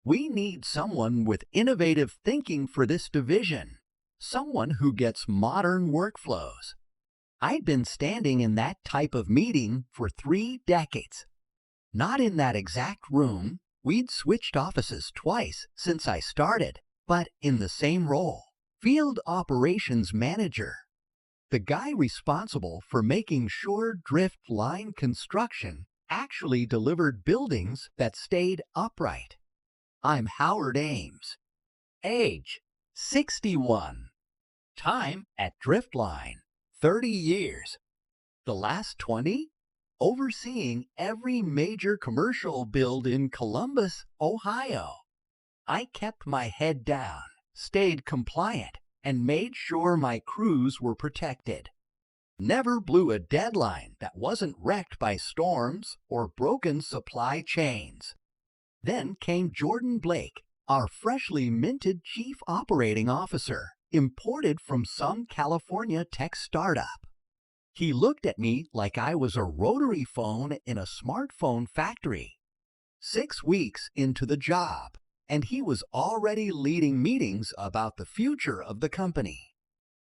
We need someone with innovative thinking for this division, someone who gets modern workflows. I'd been standing in that type of meeting for 3 decades. Not in that exact room. We'd switched offices twice since I started, but in the same role, field operations manager. The guy responsible for making sure drift line construction actually delivered buildings that stayed upright. I'm Howard Ames. Age, 61. Time at Driftline, 30 years. The last 20? Overseeing every major commercial build in Columbus, Ohio. I kept my head down, stayed compliant, and made sure my crews were protected. Never blew a deadline that wasn't wrecked by storms or broken supply chains. Then came Jordan Blake, our freshly minted Chief Operating Officer, imported from some California tech startup. He looked at me like I was a rotary phone in a smartphone factory. 6 weeks into the job, and he was already leading meetings about the future of the company.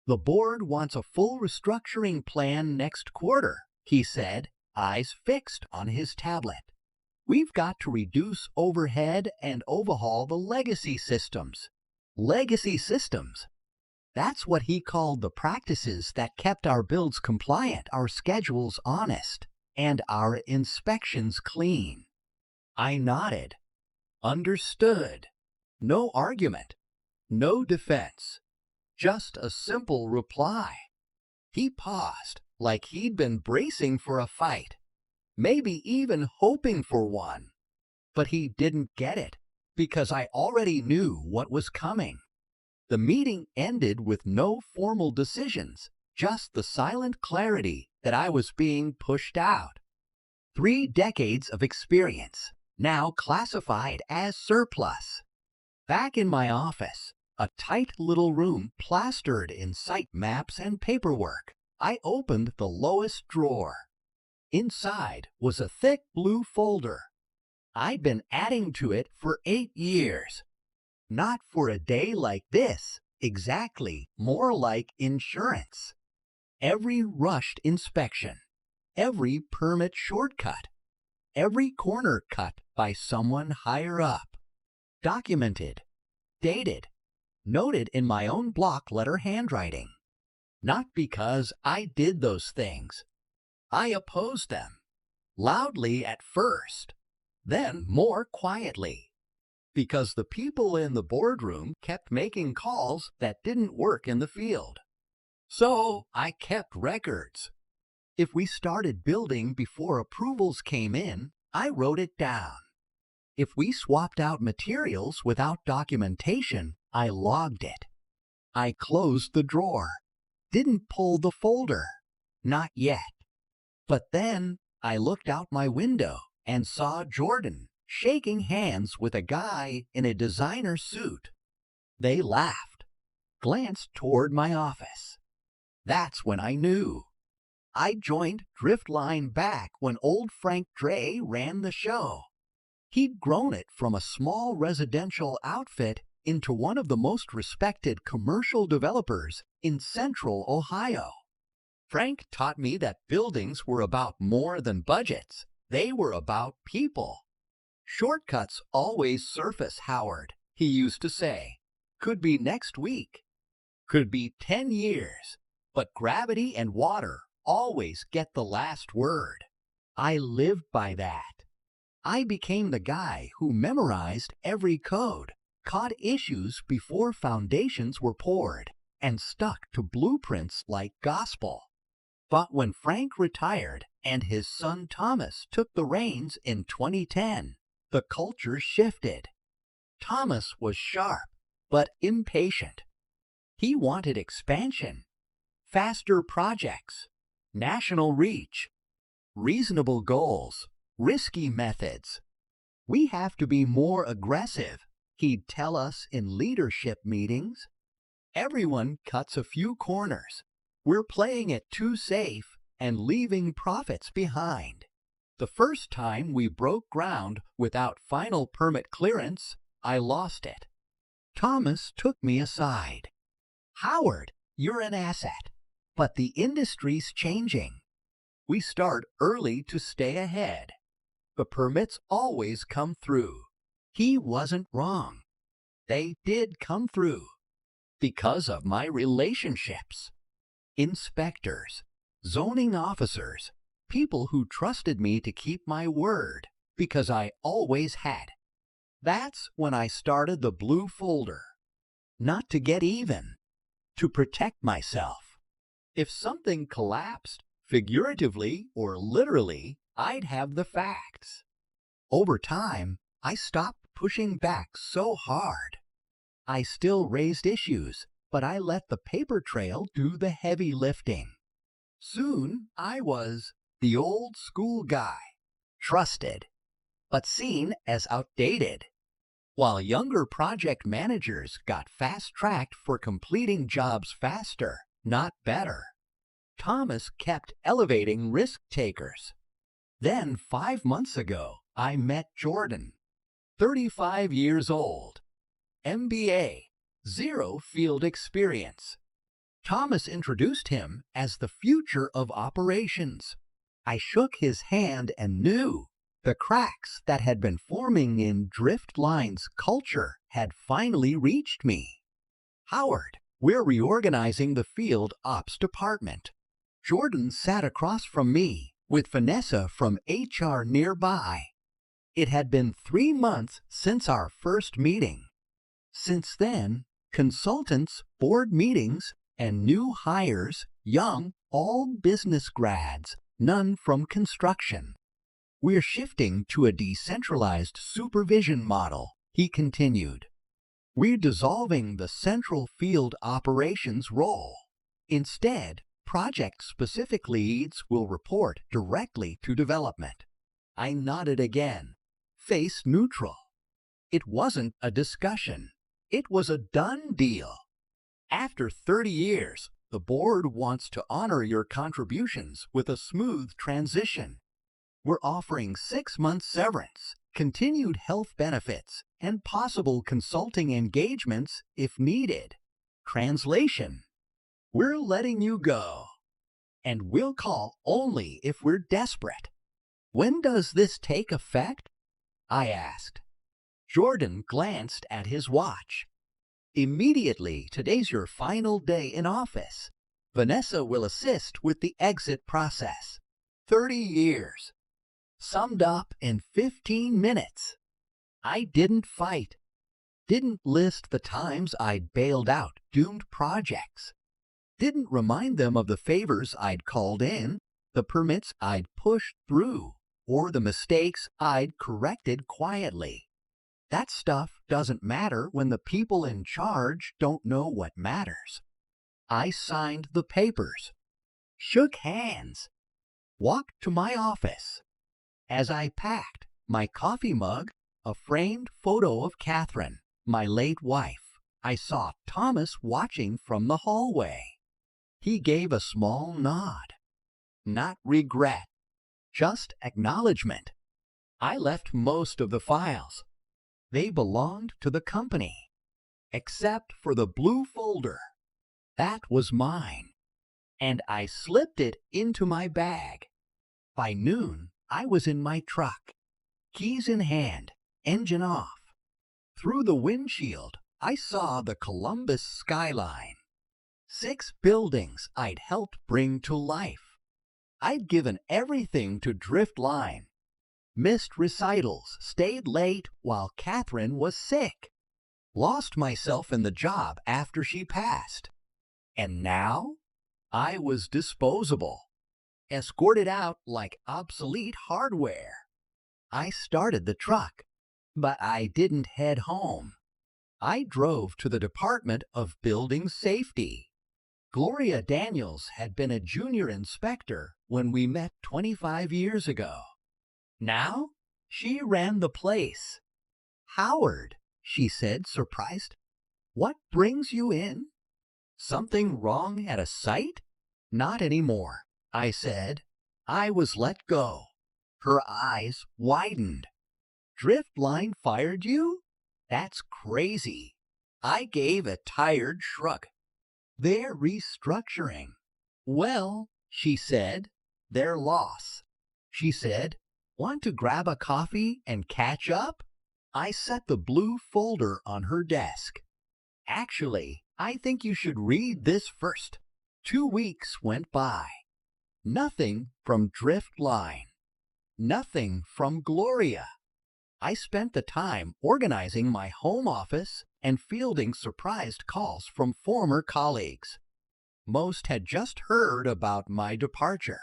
The board wants a full restructuring plan next quarter, he said, eyes fixed on his tablet. We've got to reduce overhead and overhaul the legacy systems. Legacy systems. That's what he called the practices that kept our builds compliant, our schedules honest, and our inspections clean. I nodded. Understood. No argument. No defense. Just a simple reply. He paused, like he'd been bracing for a fight, maybe even hoping for one. But he didn't get it, because I already knew what was coming. The meeting ended with no formal decisions, just the silent clarity that I was being pushed out. 3 decades of experience, now classified as surplus. Back in my office, a tight little room plastered in site maps and paperwork, I opened the lowest drawer. Inside was a thick blue folder. I'd been adding to it for 8 years. Not for a day like this, exactly, more like insurance. Every rushed inspection, every permit shortcut, every corner cut by someone higher up. Documented, dated, noted in my own block letter handwriting. Not because I did those things. I opposed them, loudly at first, then more quietly. Because the people in the boardroom kept making calls that didn't work in the field. So I kept records. If we started building before approvals came in, I wrote it down. If we swapped out materials without documentation, I logged it. I closed the drawer. Didn't pull the folder. Not yet. But then I looked out my window and saw Jordan shaking hands with a guy in a designer suit. They laughed, glanced toward my office. That's when I knew. I joined Driftline back when old Frank Dre ran the show. He'd grown it from a small residential outfit into one of the most respected commercial developers in central Ohio. Frank taught me that buildings were about more than budgets. They were about people. Shortcuts always surface, Howard, he used to say. Could be next week. Could be 10 years. But gravity and water always get the last word. I lived by that. I became the guy who memorized every code, caught issues before foundations were poured, and stuck to blueprints like gospel. But when Frank retired and his son Thomas took the reins in 2010, the culture shifted. Thomas was sharp, but impatient. He wanted expansion, faster projects, national reach, reasonable goals, risky methods. We have to be more aggressive, he'd tell us in leadership meetings. Everyone cuts a few corners. We're playing it too safe and leaving profits behind. The first time we broke ground without final permit clearance, I lost it. Thomas took me aside. "Howard, you're an asset, but the industry's changing. We start early to stay ahead. The permits always come through." He wasn't wrong. They did come through because of my relationships. Inspectors, zoning officers, people who trusted me to keep my word because I always had. That's when I started the blue folder. Not to get even, to protect myself. If something collapsed, figuratively or literally, I'd have the facts. Over time, I stopped pushing back so hard. I still raised issues, but I let the paper trail do the heavy lifting. Soon, I was the old school guy, trusted, but seen as outdated, while younger project managers got fast-tracked for completing jobs faster, not better. Thomas kept elevating risk takers. Then, 5 months ago, I met Jordan, 35 years old, MBA, zero field experience. Thomas introduced him as the future of operations. I shook his hand and knew the cracks that had been forming in Driftline's culture had finally reached me. "Howard, we're reorganizing the field ops department." Jordan sat across from me, with Vanessa from HR nearby. It had been 3 months since our first meeting. Since then, consultants, board meetings, and new hires, young, all business grads, none from construction. "We're shifting to a decentralized supervision model," he continued. "We're dissolving the central field operations role. Instead, project-specific leads will report directly to development." I nodded again, face neutral. It wasn't a discussion. It was a done deal. After 30 years, the board wants to honor your contributions with a smooth transition. We're offering 6 months severance, continued health benefits, and possible consulting engagements if needed. Translation: we're letting you go, and we'll call only if we're desperate. "When does this take effect?" I asked. Jordan glanced at his watch. "Immediately. Today's your final day in office. Vanessa will assist with the exit process. 30 years. Summed up in 15 minutes. I didn't fight. Didn't list the times I'd bailed out doomed projects. Didn't remind them of the favors I'd called in, the permits I'd pushed through, or the mistakes I'd corrected quietly. That stuff doesn't matter when the people in charge don't know what matters. I signed the papers, shook hands, walked to my office. As I packed, my coffee mug, a framed photo of Catherine, my late wife, I saw Thomas watching from the hallway. He gave a small nod. Not regret, just acknowledgement. I left most of the files. They belonged to the company, except for the blue folder. That was mine, and I slipped it into my bag. By noon, I was in my truck, keys in hand, engine off. Through the windshield, I saw the Columbus skyline. 6 buildings I'd helped bring to life. I'd given everything to Driftline. Missed recitals, stayed late while Catherine was sick. Lost myself in the job after she passed. And now, I was disposable, escorted out like obsolete hardware. I started the truck, but I didn't head home. I drove to the Department of Building Safety. Gloria Daniels had been a junior inspector when we met 25 years ago. Now, she ran the place. "Howard," she said, surprised, "what brings you in? Something wrong at a site?" "Not anymore," I said. I was let go. Her eyes widened. "Driftline fired you?" That's crazy. I gave a tired shrug. They're restructuring. Well, she said, their loss. She said, want to grab a coffee and catch up? I set the blue folder on her desk. Actually, I think you should read this first. 2 weeks went by. Nothing from Driftline. Nothing from Gloria. I spent the time organizing my home office and fielding surprised calls from former colleagues. Most had just heard about my departure.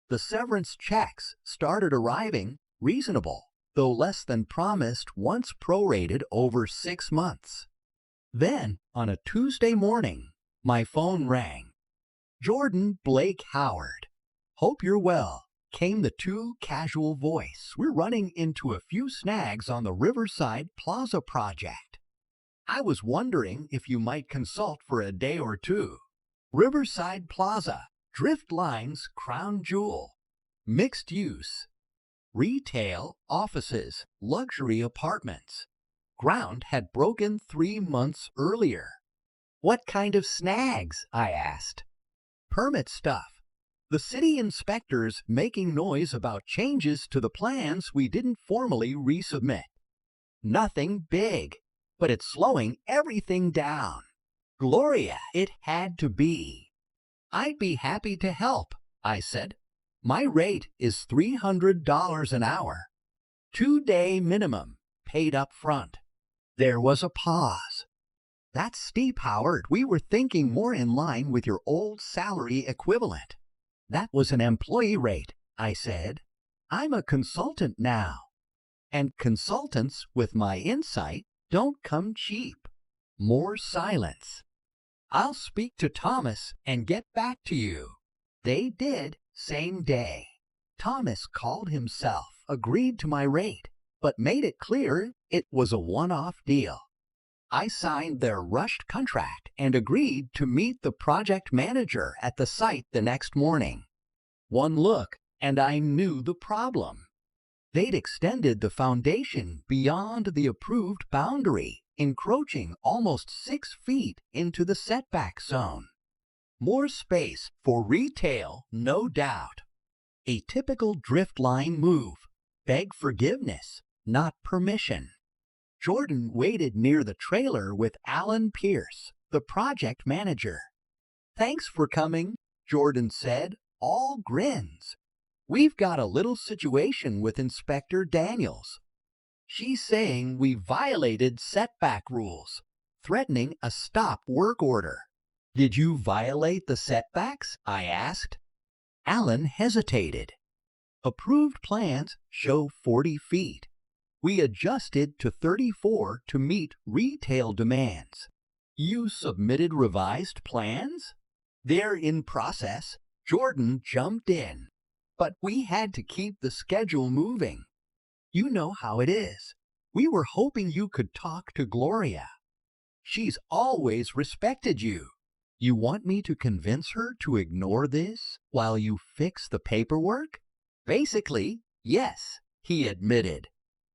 The severance checks started arriving, reasonable, though less than promised once prorated over 6 months. Then, on a Tuesday morning, my phone rang. Jordan Blake Howard. Hope you're well, came the too casual voice. We're running into a few snags on the Riverside Plaza project. I was wondering if you might consult for a day or two. Riverside Plaza, Driftline's crown jewel. Mixed use. Retail, offices, luxury apartments. Ground had broken 3 months earlier. What kind of snags? I asked. Permit stuff. The city inspectors making noise about changes to the plans we didn't formally resubmit. Nothing big, but it's slowing everything down. Gloria, it had to be. I'd be happy to help, I said. My rate is $300 an hour. 2-day minimum, paid up front. There was a pause. That's steep, Howard. We were thinking more in line with your old salary equivalent. That was an employee rate, I said. I'm a consultant now. And consultants with my insight don't come cheap. More silence. I'll speak to Thomas and get back to you. They did, same day. Thomas called himself, agreed to my rate, but made it clear it was a one-off deal. I signed their rushed contract and agreed to meet the project manager at the site the next morning. One look, and I knew the problem. They'd extended the foundation beyond the approved boundary, encroaching almost 6 feet into the setback zone. More space for retail, no doubt. A typical Driftline move. Beg forgiveness, not permission. Jordan waited near the trailer with Alan Pierce, the project manager. Thanks for coming, Jordan said, all grins. We've got a little situation with Inspector Daniels. She's saying we violated setback rules, threatening a stop work order. Did you violate the setbacks? I asked. Alan hesitated. Approved plans show 40 feet. We adjusted to 34 to meet retail demands. You submitted revised plans? They're in process. Jordan jumped in. But we had to keep the schedule moving. You know how it is. We were hoping you could talk to Gloria. She's always respected you. You want me to convince her to ignore this while you fix the paperwork? Basically, yes, he admitted.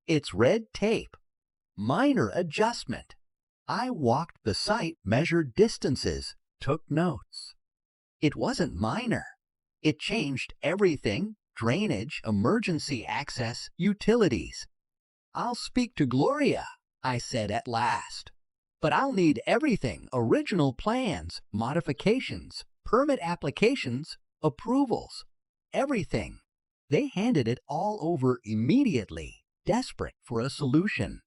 It's red tape. Minor adjustment. I walked the site, measured distances, took notes. It wasn't minor. It changed everything: drainage, emergency access, utilities. I'll speak to Gloria, I said at last. But I'll need everything: original plans, modifications, permit applications, approvals. Everything. They handed it all over immediately, desperate for a solution.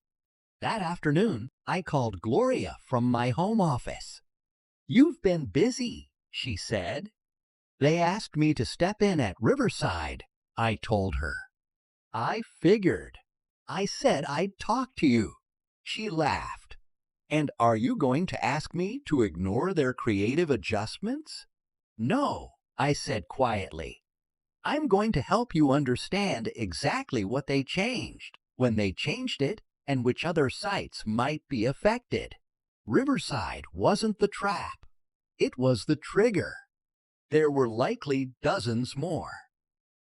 That afternoon, I called Gloria from my home office. You've been busy, she said. They asked me to step in at Riverside, I told her. I figured. I said I'd talk to you. She laughed. And are you going to ask me to ignore their creative adjustments? No, I said quietly. I'm going to help you understand exactly what they changed, when they changed it, and which other sites might be affected. Riverside wasn't the trap. It was the trigger. There were likely dozens more.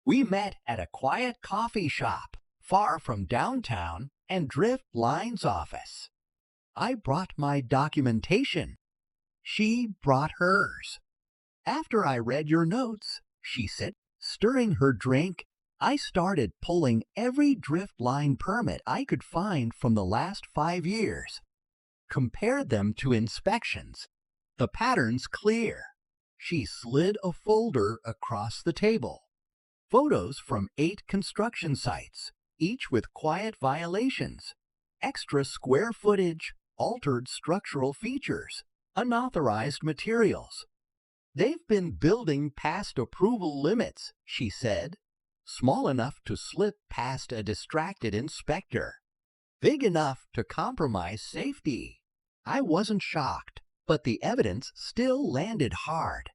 We met at a quiet coffee shop, far from downtown, and Driftline's office. I brought my documentation. She brought hers. After I read your notes, she said, stirring her drink, I started pulling every Driftline permit I could find from the last 5 years. Compared them to inspections. The pattern's clear. She slid a folder across the table. Photos from 8 construction sites, each with quiet violations, extra square footage, altered structural features, unauthorized materials. They've been building past approval limits, she said, small enough to slip past a distracted inspector, big enough to compromise safety. I wasn't shocked, but the evidence still landed hard.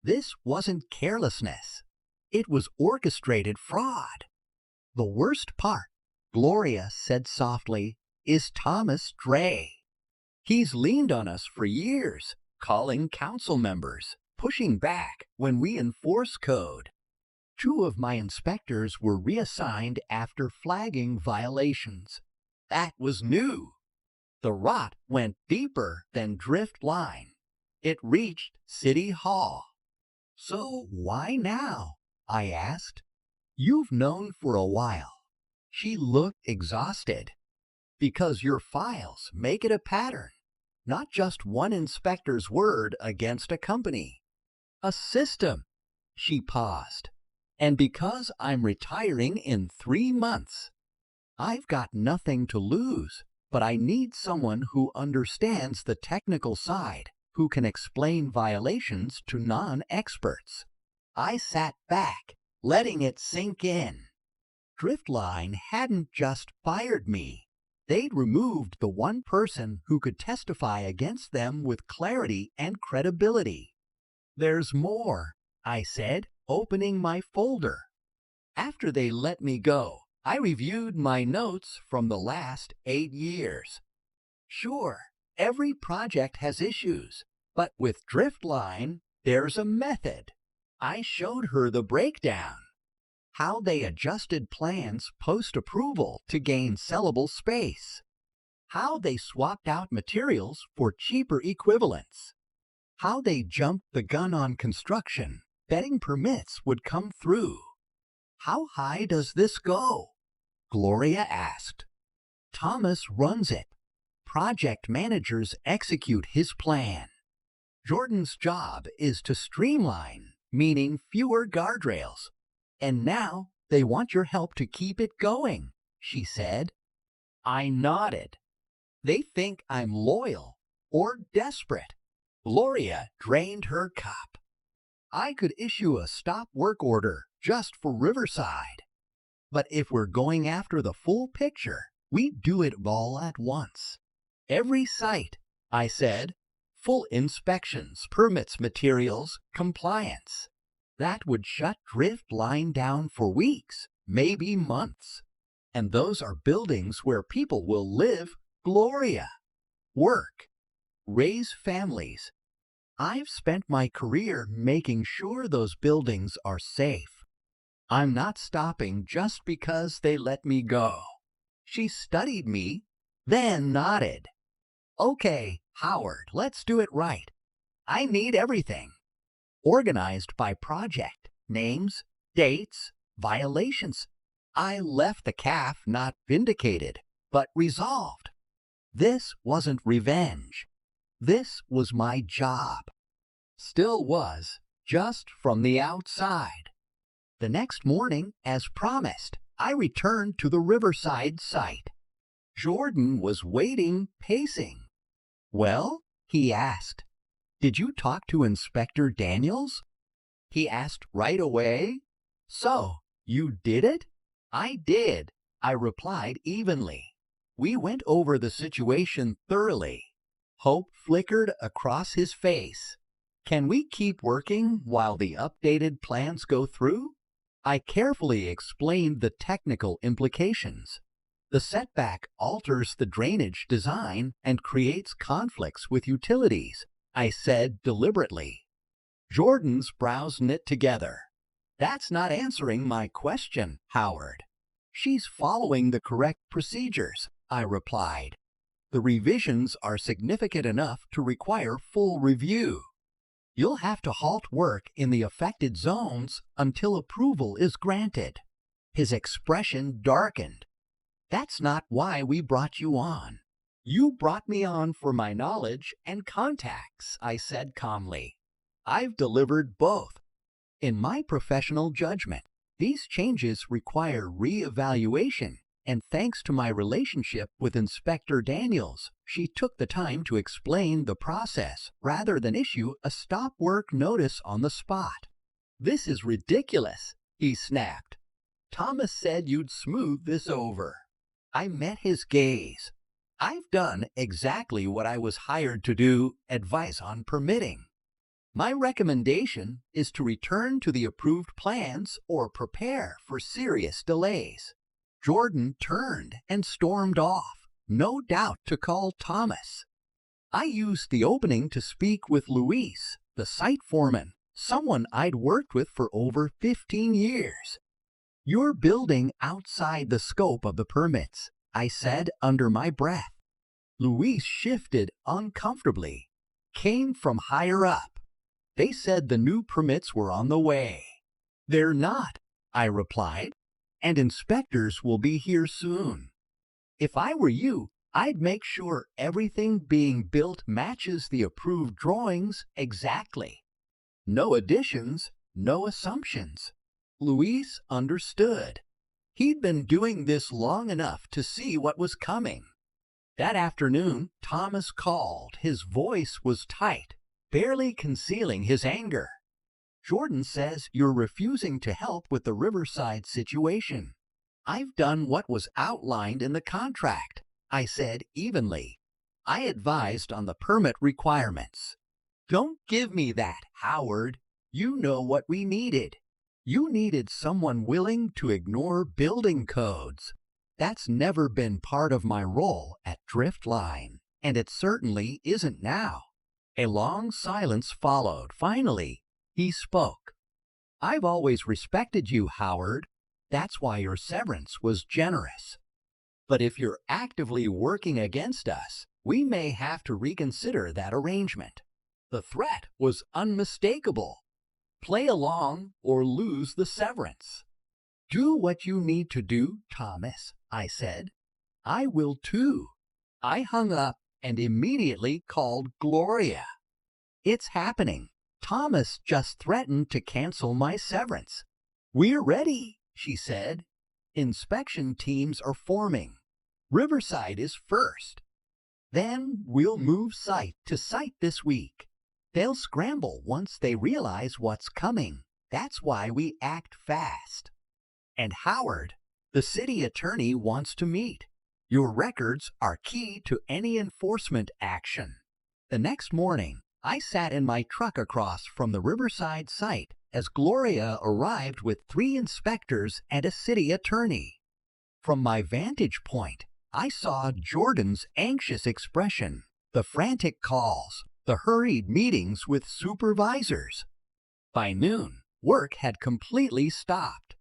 This wasn't carelessness. It was orchestrated fraud. The worst part, Gloria said softly, is Thomas Dray. He's leaned on us for years, calling council members, pushing back when we enforce code. 2 of my inspectors were reassigned after flagging violations. That was new. The rot went deeper than Driftline. It reached City Hall. So why now? I asked. You've known for a while. She looked exhausted. Because your files make it a pattern, not just one inspector's word against a company. A system. She paused. And because I'm retiring in 3 months, I've got nothing to lose, but I need someone who understands the technical side, who can explain violations to non-experts. I sat back, letting it sink in. Driftline hadn't just fired me. They'd removed the one person who could testify against them with clarity and credibility. There's more, I said, opening my folder. After they let me go, I reviewed my notes from the last 8 years. Sure, every project has issues, but with Driftline, there's a method. I showed her the breakdown. How they adjusted plans post-approval to gain sellable space. How they swapped out materials for cheaper equivalents. How they jumped the gun on construction, betting permits would come through. How high does this go? Gloria asked. Thomas runs it. Project managers execute his plan. Jordan's job is to streamline, meaning fewer guardrails. And now they want your help to keep it going, she said. I nodded. They think I'm loyal or desperate. Gloria drained her cup. I could issue a stop work order just for Riverside. But if we're going after the full picture, we do it all at once. Every site, I said. Full inspections, permits, materials, compliance. That would shut Driftline down for weeks, maybe months. And those are buildings where people will live, Gloria, work, raise families. I've spent my career making sure those buildings are safe. I'm not stopping just because they let me go. She studied me, then nodded. Okay, Howard, let's do it right. I need everything. Organized by project, names, dates, violations. I left the CAF not vindicated, but resolved. This wasn't revenge. This was my job. Still was, just from the outside. The next morning, as promised, I returned to the Riverside site. Jordan was waiting, pacing. Well, he asked. Did you talk to Inspector Daniels? He asked right away. So, you did it? I did, I replied evenly. We went over the situation thoroughly. Hope flickered across his face. Can we keep working while the updated plans go through? I carefully explained the technical implications. The setback alters the drainage design and creates conflicts with utilities, I said deliberately. Jordan's brows knit together. That's not answering my question, Howard. She's following the correct procedures, I replied. The revisions are significant enough to require full review. You'll have to halt work in the affected zones until approval is granted. His expression darkened. That's not why we brought you on. You brought me on for my knowledge and contacts, I said calmly. I've delivered both. In my professional judgment, these changes require re-evaluation, and thanks to my relationship with Inspector Daniels, she took the time to explain the process rather than issue a stop work notice on the spot. This is ridiculous, he snapped. Thomas said you'd smooth this over. I met his gaze. I've done exactly what I was hired to do, advice on permitting. My recommendation is to return to the approved plans or prepare for serious delays. Jordan turned and stormed off, no doubt to call Thomas. I used the opening to speak with Luis, the site foreman, someone I'd worked with for over 15 years. You're building outside the scope of the permits, I said under my breath. Luis shifted uncomfortably. Came from higher up. They said the new permits were on the way. They're not, I replied, and inspectors will be here soon. If I were you, I'd make sure everything being built matches the approved drawings exactly. No additions, no assumptions. Luis understood. He'd been doing this long enough to see what was coming. That afternoon, Thomas called. His voice was tight, barely concealing his anger. Jordan says you're refusing to help with the Riverside situation. I've done what was outlined in the contract, I said evenly. I advised on the permit requirements. Don't give me that, Howard. You know what we needed. You needed someone willing to ignore building codes. That's never been part of my role at Driftline, and it certainly isn't now. A long silence followed. Finally, he spoke. I've always respected you, Howard. That's why your severance was generous. But if you're actively working against us, we may have to reconsider that arrangement. The threat was unmistakable. Play along or lose the severance. Do what you need to do, Thomas, I said. I will too. I hung up and immediately called Gloria. It's happening. Thomas just threatened to cancel my severance. We're ready, she said. Inspection teams are forming. Riverside is first. Then we'll move site to site this week. They'll scramble once they realize what's coming. That's why we act fast. And Howard, the city attorney wants to meet. Your records are key to any enforcement action. The next morning, I sat in my truck across from the Riverside site as Gloria arrived with 3 inspectors and a city attorney. From my vantage point, I saw Jordan's anxious expression, the frantic calls, the hurried meetings with supervisors. By noon, work had completely stopped.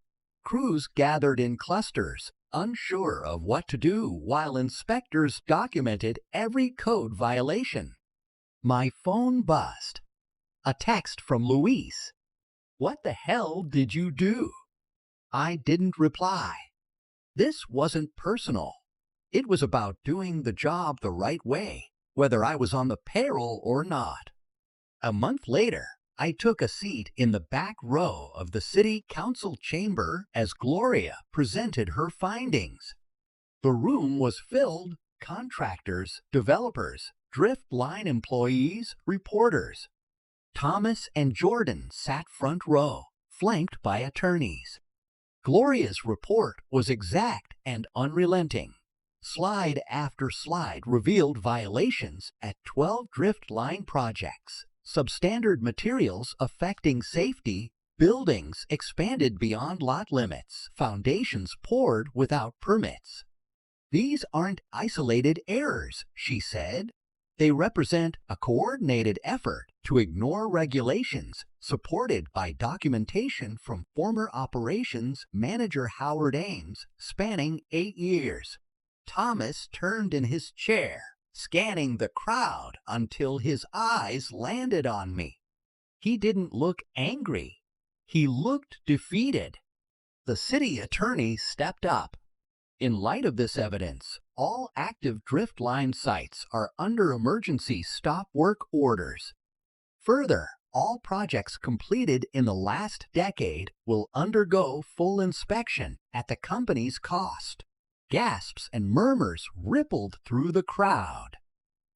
Crews gathered in clusters, unsure of what to do, while inspectors documented every code violation. My phone buzzed. A text from Luis. What the hell did you do? I didn't reply. This wasn't personal. It was about doing the job the right way, whether I was on the payroll or not. A month later, I took a seat in the back row of the city council chamber as Gloria presented her findings. The room was filled, contractors, developers, Driftline employees, reporters. Thomas and Jordan sat front row, flanked by attorneys. Gloria's report was exact and unrelenting. Slide after slide revealed violations at 12 Driftline projects. Substandard materials affecting safety, buildings expanded beyond lot limits, foundations poured without permits. These aren't isolated errors, she said. They represent a coordinated effort to ignore regulations supported by documentation from former operations manager Howard Ames spanning 8 years. Thomas turned in his chair, scanning the crowd until his eyes landed on me. He didn't look angry. He looked defeated. The city attorney stepped up. In light of this evidence, all active driftline sites are under emergency stop work orders. Further, all projects completed in the last decade will undergo full inspection at the company's cost. Gasps and murmurs rippled through the crowd.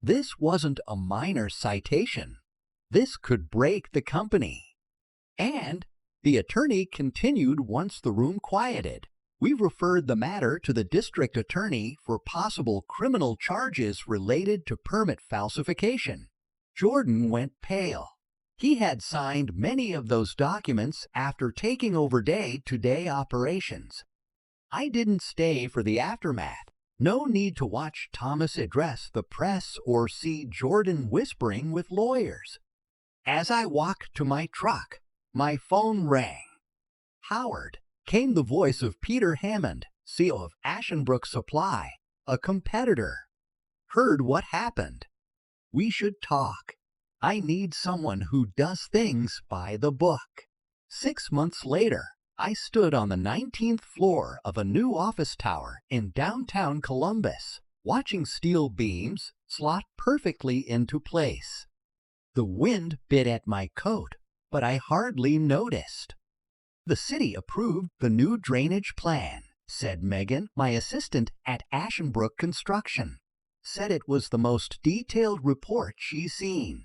This wasn't a minor citation. This could break the company. And the attorney continued once the room quieted. We referred the matter to the district attorney for possible criminal charges related to permit falsification. Jordan went pale. He had signed many of those documents after taking over day-to-day operations. I didn't stay for the aftermath. No need to watch Thomas address the press or see Jordan whispering with lawyers. As I walked to my truck, my phone rang. "Howard," came the voice of Peter Hammond, CEO of Ashenbrook Supply, a competitor. "Heard what happened. We should talk. I need someone who does things by the book." 6 months later, I stood on the 19th floor of a new office tower in downtown Columbus, watching steel beams slot perfectly into place. The wind bit at my coat, but I hardly noticed. "The city approved the new drainage plan," said Megan, my assistant at Ashenbrook Construction. "Said it was the most detailed report she's seen."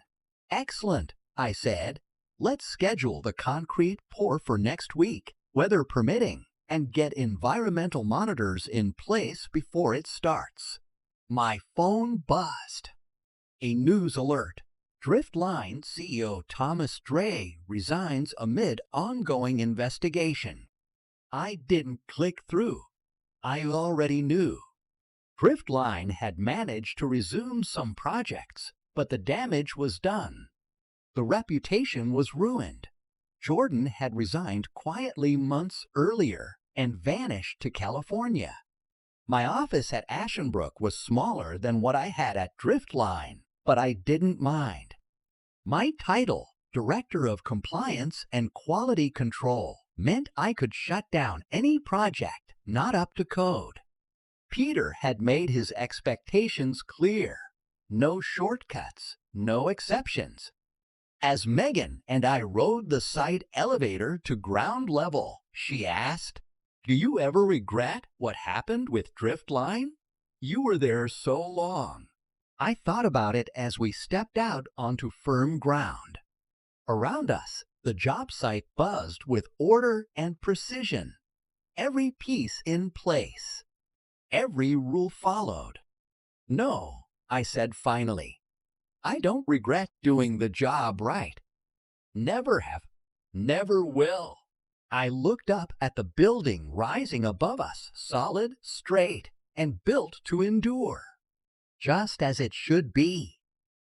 "Excellent," I said. "Let's schedule the concrete pour for next week, weather permitting, and get environmental monitors in place before it starts." My phone buzzed. A news alert. Driftline CEO Thomas Dray resigns amid ongoing investigation. I didn't click through. I already knew. Driftline had managed to resume some projects, but the damage was done. The reputation was ruined. Jordan had resigned quietly months earlier and vanished to California. My office at Ashenbrook was smaller than what I had at Driftline, but I didn't mind. My title, Director of Compliance and Quality Control, meant I could shut down any project not up to code. Peter had made his expectations clear. No shortcuts, no exceptions. As Megan and I rode the site elevator to ground level, she asked, "Do you ever regret what happened with Driftline? You were there so long." I thought about it as we stepped out onto firm ground. Around us, the job site buzzed with order and precision. Every piece in place. Every rule followed. "No," I said finally. "I don't regret doing the job right. Never have. Never will." I looked up at the building rising above us, solid, straight, and built to endure. Just as it should be.